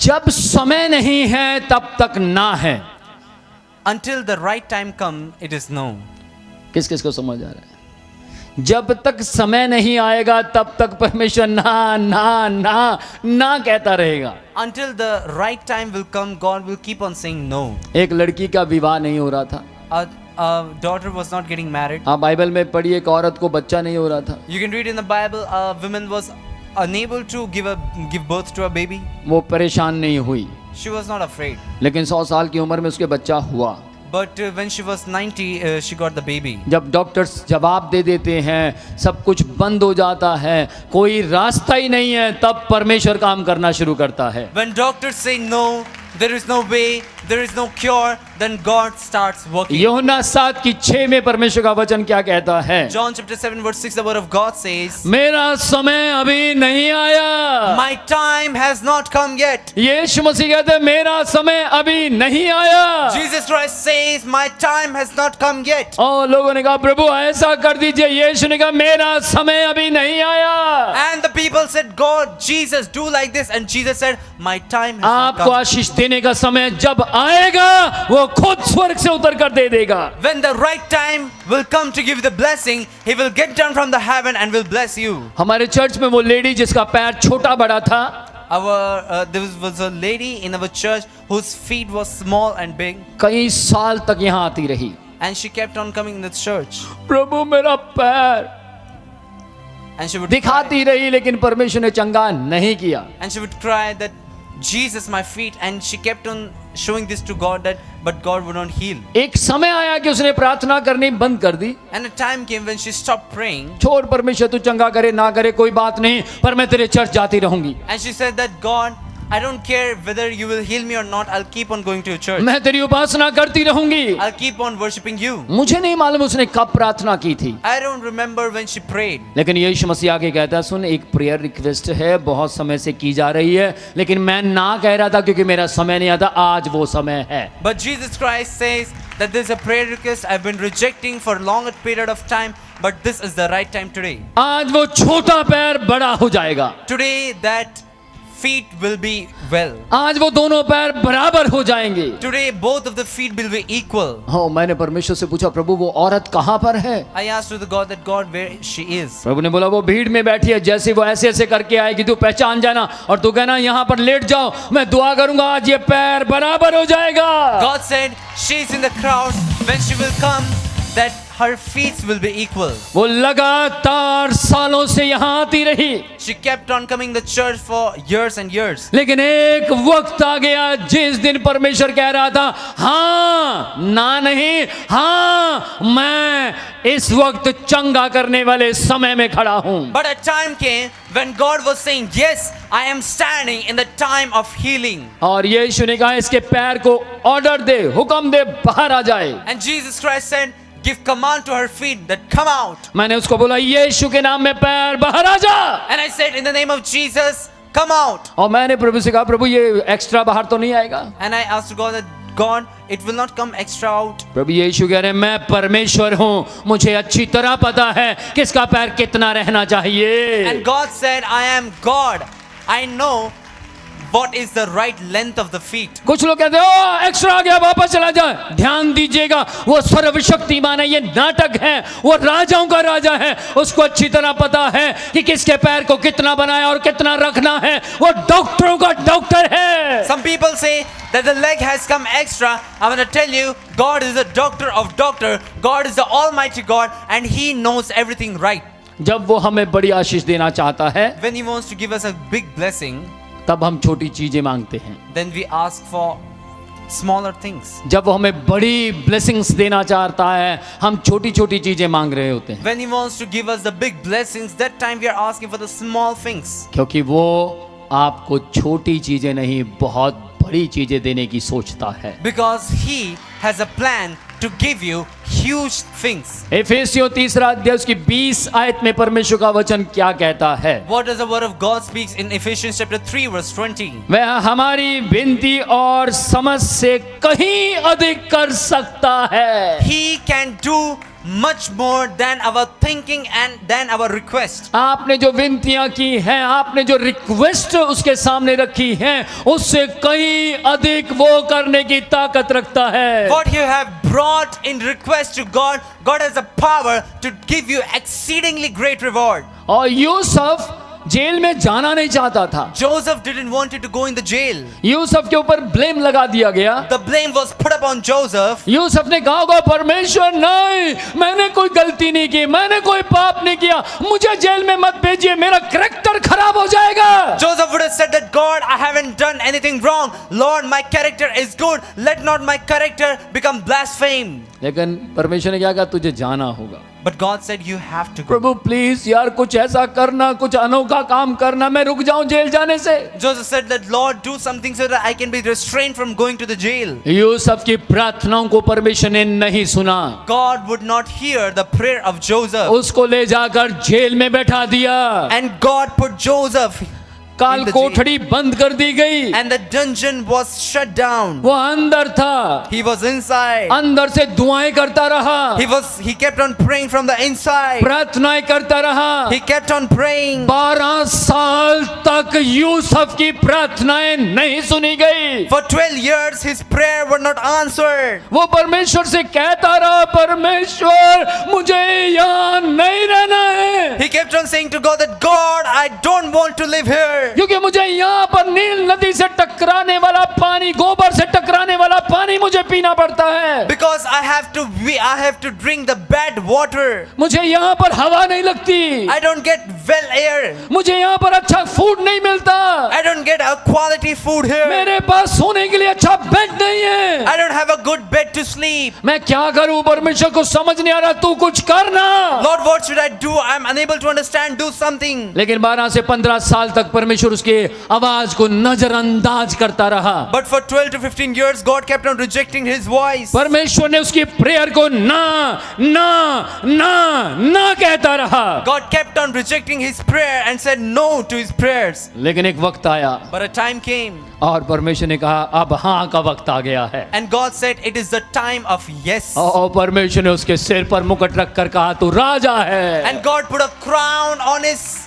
जब समय नहीं है तब तक ना है। Until the right time come, it is no. किस किस को समझ आ रहा है? जब तक समय नहीं आएगा तब तक परमेश्वर ना ना ना ना कहता रहेगा। Until the right time will come, God will keep on saying no. एक लड़की का विवाह नहीं हो रहा था। A daughter was not getting married. आप बाइबल में पढ़िए, एक औरत को बच्चा नहीं हो रहा था। You can read in the Bible, a woman was unable to give birth to a baby. वो परेशान नहीं हुई, She was not afraid. लेकिन 100 साल की उम्र में उसके बच्चा हुआ। But when she was 90, she got the baby. जब डॉक्टर्स जवाब दे देते हैं, सब कुछ बंद हो जाता है, कोई रास्ता ही नहीं है, तब परमेश्वर काम करना शुरू करता है। When doctors say no, there is no way, there is no cure, then God starts working. यूहन्ना 7:6 में परमेश्वर का वचन क्या कहता है? John chapter 7 verse 6, the word of God says, मेरा समय अभी नहीं आया। my time has not come yet. यीशु मसीह कहते हैं मेरा समय अभी नहीं आया। Jesus Christ says, my time has not come yet. और लोगों ने कहा प्रभु ऐसा कर दीजिए। यीशु ने कहा मेरा समय अभी नहीं आया। And the people said, God, Jesus, do like this. And Jesus said, my time has not आपको come. आशीष देने का समय जब आएगा वो खुद स्वर्ग से उतर कर दे देगा। When the right time will come to give the blessing, He will get down from the heaven and will bless you. हमारे चर्च में वो लेडी जिसका पैर छोटा बड़ा था, There was a lady in our church whose feet was small and big, कई साल तक यहाँ आती रही। and she kept on coming in the church. प्रभु मेरा पैर And she would दिखाती रही, लेकिन परमेश्वर ने चंगा नहीं किया। And she would cry that Jesus, my feet, and she kept on showing this to God, that but God would not heal. एक समय आया कि उसने प्रार्थना करनी बंद कर दी। And a time came when she stopped praying, छोड़ परमेश्वर, तू चंगा करे ना करे कोई बात नहीं, पर मैं तेरे चर्च जाती रहूंगी। and she said that God, I don't care whether you will heal me or not, I'll keep on going to your church. मैं तेरी उपासना करती रहूंगी। I'll keep on worshiping you. मुझे नहीं मालूम उसने कब प्रार्थना की थी, I don't remember when she prayed. लेकिन यीशु मसीह आके कहता है सुन, एक प्रेयर रिक्वेस्ट है, बहुत समय से की जा रही है, लेकिन मैं ना कह रहा था क्योंकि मेरा समय नहीं आता, आज वो समय है। But Jesus Christ says that there's a prayer request I've been rejecting for a longer period of time, but this is the right time today. आज वो छोटा पैर बड़ा हो जाएगा। Today that feet will be well. आज वो दोनों पैर बराबर हो जाएंगे। Today both of the feet will be equal. हाँ, मैंने परमेश्वर से पूछा प्रभु वो औरत कहाँ पर है? I asked to the God that God where she is. प्रभु ने बोला वो भीड़ में बैठी है, जैसे वो ऐसे ऐसे करके आएगी तू पहचान जाना और तू कहना यहाँ पर लेट जाओ, मैं दुआ करूंगा आज ये पैर बराबर हो जाएगा। God said she's in the crowd, when she will come that her feet will be equal. वो लगातार सालों से यहाँ आती रही, She kept on coming to the church for years and years. लेकिन एक वक्त आ गया जिस दिन परमेश्वर कह रहा था हाँ ना नहीं, हाँ मैं इस वक्त चंगा करने वाले समय में खड़ा हूं। But a time came when God was saying, yes, I am standing in the time of healing. और यीशु ने कहा इसके पैर को ऑर्डर दे, हुक्म दे, बाहर आ जाए। And Jesus Christ said, give command to her feet that come out. मैंने उसको बोला यीशु के नाम में पैर बाहर आ जा। And I said, in the name of Jesus, come out. और मैंने प्रभु से कहा प्रभु ये एक्स्ट्रा बाहर तो नहीं आएगा? And I asked God that, God, it will not come extra out. प्रभु यीशु कह रहे हैं मैं परमेश्वर हूँ, मुझे अच्छी तरह पता है किसका पैर कितना रहना चाहिए। And God said, I am God. I know what is the right length of the feet. कुछ लोग कहते हैं ओ एक्स्ट्रा आ गया, वापस चला जाए। ध्यान दीजिएगा वो सर्वशक्तिमान है, ये नाटक है, वो राजाओं का राजा है, उसको अच्छी तरह पता है कि किसके पैर को कितना बनाया और कितना रखना है। वो डॉक्टरों का डॉक्टर है। Some people say that the leg has come extra. I'm going to tell you, God is the doctor of doctor. God is the almighty God and He knows everything right. जब वो हमें बड़ी आशीष देना चाहता है When He wants to give us a big blessing, तब हम छोटी चीजें मांगते हैं। then we ask for smaller things. जब वो हमें बड़ी ब्लेसिंग्स देना चाहता है हम छोटी छोटी चीजें मांग रहे होते हैं, When He wants to give us the big blessings, that time we are asking for the small things. क्योंकि वो आपको छोटी चीजें नहीं बहुत बड़ी चीजें देने की सोचता है। Because He has a plan to give you huge things. एफेसियों 3 अध्याय उसकी 20 आयत में परमेश्वर का वचन क्या कहता है? What does the word of God speaks in Ephesians chapter 3 verse 20? वह हमारी विनती और समझ से कहीं अधिक कर सकता है। He can do much more than our thinking and than our request. आपने जो विनतियां की हैं, आपने जो रिक्वेस्ट उसके सामने रखी हैं, उससे कहीं अधिक वो करने की ताकत रखता है। What you have brought in request to God, God has the power to give you exceedingly great reward. और यूसुफ जेल में जाना नहीं चाहता था। Joseph didn't want to go in the jail. Yusuf के ऊपर ब्लेम लगा दिया गया। The blame was put upon Joseph. Yusuf ने कहा होगा, परमेश्वर नहीं, मैंने कोई गलती नहीं की, मैंने कोई पाप नहीं किया, मुझे जेल में मत भेजिए, मेरा कैरेक्टर खराब हो जाएगा। Joseph would have said that, God, I haven't done anything wrong. Lord, my character is good. Let not my character become blasphemed. लेकिन परमेश्वर ने क्या कहा, तुझे जाना होगा। But God said, you have to go. Prabhu please यार कुछ ऐसा करना, कुछ अनोखा काम करना, मैं रुक जाऊं जेल जाने से। Joseph said that, Lord, do something so that I can be restrained from going to the jail. Yusuf की प्रार्थनाओं को परमेश्वर ने नहीं सुना। God would not hear the prayer of Joseph. उसको ले जाकर जेल में बैठा दिया। And God put Joseph काल कोठड़ी बंद कर दी गई। and the dungeon was shut down. वो अंदर था, He was inside. अंदर से दुआएं करता रहा, He kept on praying from the inside. प्रार्थनाएं करता रहा। He kept on praying. 12 साल तक यूसुफ की प्रार्थनाएं नहीं सुनी गई। For 12 years his prayer were not answered. वो परमेश्वर से कहता रहा, परमेश्वर मुझे यहाँ नहीं रहना है, He kept on saying to God that, God, I don't want to live here. क्योंकि मुझे यहाँ पर नील नदी से टकराने वाला पानी, गोबर से टकराने वाला पानी मुझे पीना पड़ता है। Because I have to drink the bad water. मुझे यहाँ पर हवा नहीं लगती, I don't get well air. मुझे यहाँ पर अच्छा फूड नहीं मिलता, I don't get a quality food here. मेरे पास सोने के लिए अच्छा बेड नहीं है, I don't have a good bed to sleep. मैं क्या करूं? परमेश्वर को समझ नहीं आ रहा, तू कुछ करना। Lord, what should I do? I'm unable to understand. Do something. लेकिन 12 से 15 साल तक परमेश्वर उसके आवाज को नजरअंदाज करता रहा। But for 12 to 15 years, God kept on rejecting his voice. परमेश्वर ने उसकी प्रेयर को ना ना ना ना कहता रहा। God kept on rejecting his prayer and said no to his prayers. लेकिन एक वक्त आया But a time came और परमेश्वर ने कहा, अब हाँ का वक्त आ गया है। and God said it is the time of yes. और परमेश्वर ने उसके सिर पर मुकुट रखकर कहा, तू राजा है। And God put a crown on his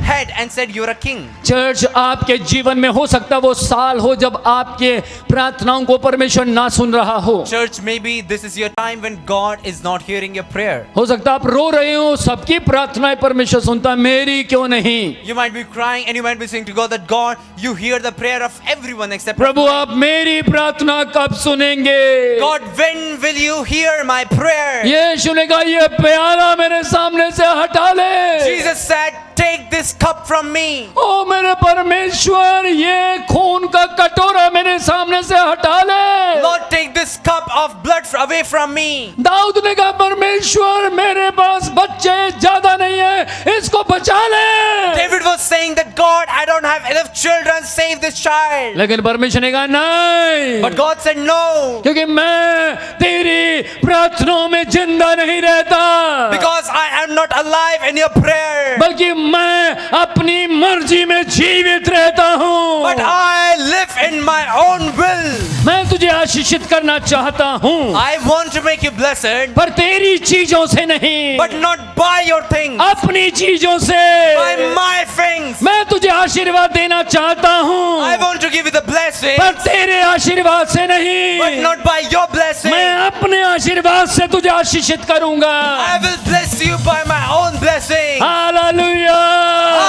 head and said, you're a king. Church, आपके जीवन में हो सकता वो साल हो जब आपके प्रार्थनाओं को परमेश्वर ना सुन रहा हो। Church, maybe this is your time when God is not hearing your prayer. हो सकता आप रो रहे हो, सबकी प्रार्थनाएं परमेश्वर सुनता, मेरी क्यों नहीं? You might be crying and you might be saying to God that, God, you hear the prayer of everyone except Prabhu mine. आप मेरी प्रार्थना कब सुनेंगे? God, when will you hear my prayer? यीशु ने कहा, ये प्याला मेरे सामने से हटा ले। Jesus said, take this cup from me. ओ मेरे परमेश्वर, ये खून का कटोरा मेरे सामने से हटा ले। Lord, take this cup of blood away from me. Dawood ने कहा, परमेश्वर मेरे पास बच्चे ज्यादा नहीं है, इसको बचा ले। David was saying that, God, I don't have enough children, save this child. लेकिन परमेश्वर ने कहा नहीं, But God said no, क्योंकि मैं तेरी प्रार्थनाओं में जिंदा नहीं रहता, because I am not alive in your prayer, बल्कि मैं अपनी मर्जी में जीवित रहता हूँ। but I live in my own will. मैं तुझे आशीषित करना चाहता हूँ, I want to make you blessed, पर तेरी चीजों से नहीं, but not by your things, अपनी चीजों से। by my things. मैं तुझे आशीर्वाद देना चाहता हूँ, I want to give you the blessing, पर तेरे आशीर्वाद से but नहीं, not by your blessing. मैं अपने आशीर्वाद से तुझे आशीषित करूंगा। I will bless you by my own blessing. Hallelujah.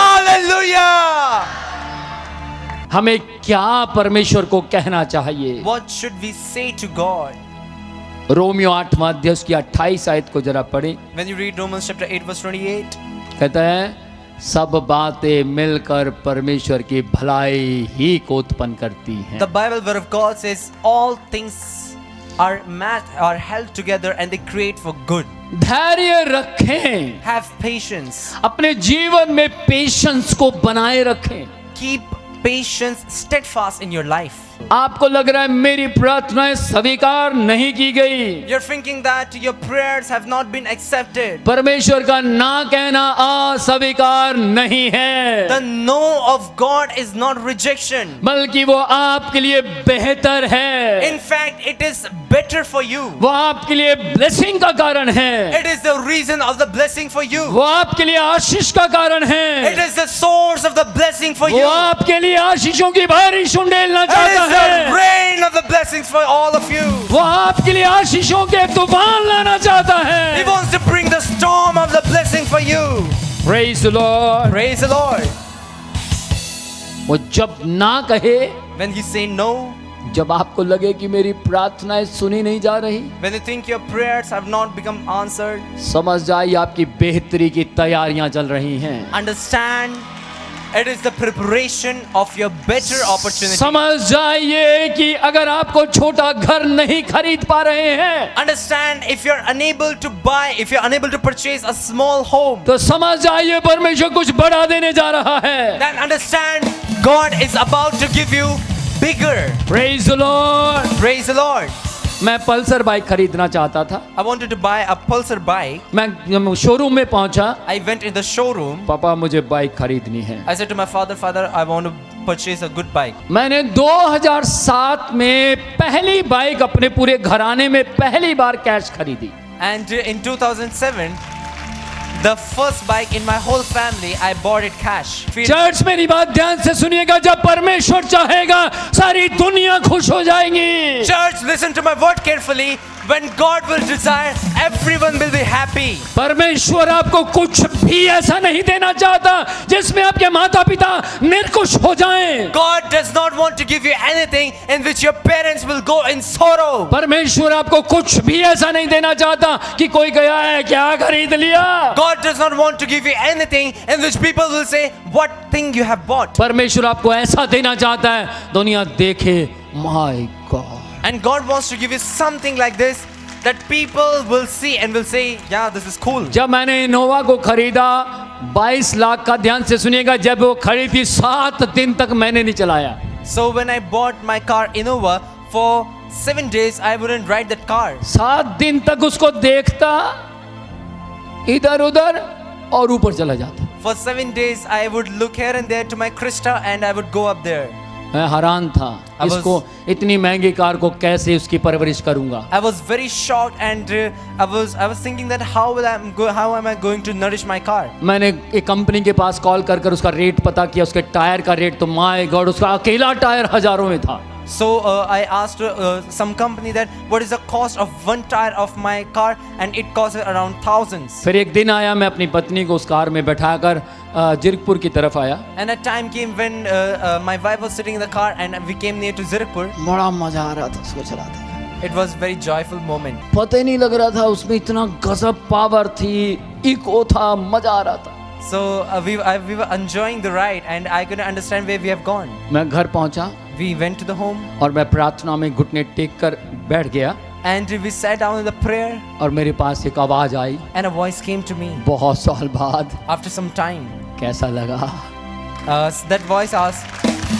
Hallelujah. हमें क्या परमेश्वर को कहना चाहिए? What should we say to God? रोमियो 8वां अध्याय की 28 आयत को जरा पढ़ें। When you read Romans chapter 8 verse 28, कहता है, सब बातें मिलकर परमेश्वर की भलाई ही को उत्पन्न करती हैं। the Bible word of God says all things are held together and they create for good. धैर्य रखें, Have patience. अपने जीवन में पेशेंस को बनाए रखें। Keep patience steadfast in your life. आपको लग रहा है मेरी प्रार्थनाएं स्वीकार नहीं की गई, You're thinking that your prayers have not been accepted. परमेश्वर का ना कहना अस्वीकार नहीं है, The no of God is not rejection. बल्कि वो आपके लिए बेहतर है, In fact, it is better for you. वो आपके लिए ब्लेसिंग का कारण है, It is the reason of the blessing for you. वो आपके लिए आशीष का कारण It है, is the source of the blessing for वो you. आपके लिए आशीषों की बारिश उंडेलना It चाहता is the है, rain of the blessings for all of you. वो आपके लिए आशीषों के तूफान लाना चाहता He है। wants to bring the storm of the blessing for you. Praise the Lord। Praise the Lord. वो जब ना कहे, When you say no, जब आपको लगे कि मेरी प्रार्थनाएं सुनी नहीं जा रही, when you think your prayers have not become answered, समझ जाइए आपकी बेहतरी की तैयारियां चल रही हैं। understand it is the preparation of your better opportunity. समझ जाइए कि अगर आपको छोटा घर नहीं खरीद पा रहे हैं, Understand if you're unable to buy, if you're unable to purchase a small home, तो समझ जाइए परमेश्वर कुछ बड़ा देने जा रहा है। then understand God is about to give you bigger. Praise the Lord। Praise the Lord. मैं पल्सर बाइक खरीदना चाहता था। I wanted to buy a Pulsar bike. मैं जब शोरूम में पहुंचा, I went in the showroom. पापा मुझे बाइक खरीदनी है। I said to my father, Father, I want to purchase a good bike. मैंने 2007 में पहली बाइक अपने पूरे घराने में पहली बार कैश खरीदी। And in 2007, the first bike in my whole family, I bought it cash. Church मेरी बात ध्यान से सुनिएगा, जब परमेश्वर चाहेगा सारी दुनिया खुश हो जाएगी। Church, listen to my word carefully. When God will desire, everyone will be happy. परमेश्वर आपको कुछ भी ऐसा नहीं देना चाहता जिसमें आपके माता पिता निर्कुश हो जाएं। God does not want to give you anything in which your parents will go in sorrow. परमेश्वर आपको कुछ भी ऐसा नहीं देना चाहता कि कोई गया है क्या खरीद लिया। God does not want to give you anything in which people will say, what thing you have bought. परमेश्वर आपको ऐसा देना चाहता है दुनिया देखे, my God. And God wants to give you something like this that people will see and will say, yeah, this is cool. जब मैंने इनोवा को खरीदा 22 लाख का, ध्यान से सुनिएगा, जब वो खरीदी 7 दिन तक मैंने नहीं चलाया। So when I bought my car Innova, for 7 days I wouldn't ride that car. 7 दिन तक उसको देखता, इधर उधर और ऊपर चला जाता। For 7 days I would look here and there to my Krista and I would go up there. मैं हैरान था, I was- इसको इतनी महंगी कार को कैसे उसकी परवरिश करूंगा। I was very shocked and I was thinking that how am I going to nourish my car? मैंने एक कंपनी के पास कॉल कर कर उसका रेट पता किया, उसके टायर का रेट तो माय गॉड, उसका अकेला टायर हजारों में था। So I asked some company that what is the cost of one tire of my car, and it costs around thousands. फिर एक दिन आया, मैं अपनी पत्नी को उस कार में बैठाकर जीरकपुर की तरफ आया। And a time came when my wife was sitting in the car and we came near to Zirakpur. बड़ा मजा आ रहा था उसको चलाते। It was very joyful moment. पता ही नहीं लग रहा था, उसमें इतना गजब पावर थी, इको था, मजा आ रहा था। So we were enjoying the ride and I couldn't understand where we have gone. मैं घर पहुंचा We went to the home और मैं प्रार्थना में घुटने टेक कर बैठ गया and we sat down in the prayer और मेरे पास एक आवाज आई, and a voice came to me बहुत साल बाद, after some time. कैसा लगा? That voice asked,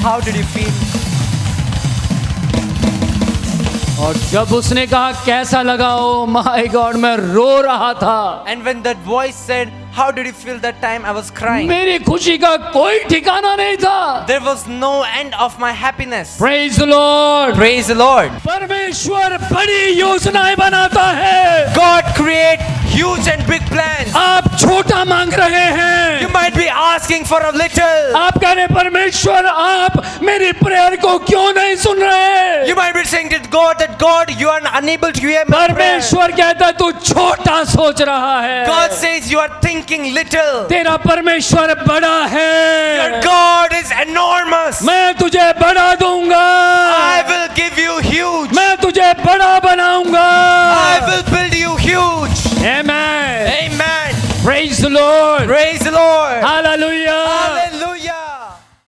how did you feel? और जब उसने कहा कैसा लगा, ओ माय गॉड, मैं रो रहा था। And when that voice said, how did you feel, that time I was crying. मेरी खुशी का कोई ठिकाना नहीं था। There was no end of my happiness. Praise the Lord। Praise the Lord. परमेश्वर बड़ी योजनाएं बनाता है। God create huge and big plans. आप छोटा मांग रहे हैं, You might be asking for a little. आप कह रहे परमेश्वर आप मेरी प्रेयर को क्यों नहीं सुन रहे? You might be saying to God that God, you are unable to hear my prayer. परमेश्वर कहता है तू छोटा सोच रहा है। God says you are thinking little. तेरा परमेश्वर बड़ा Your है, God is enormous. मैं तुझे बड़ा दूंगा, I will give you huge. मैं तुझे बड़ा बनाऊंगा। I will build you huge. Amen। Amen. Praise the Lord। Praise the Lord. Hallelujah।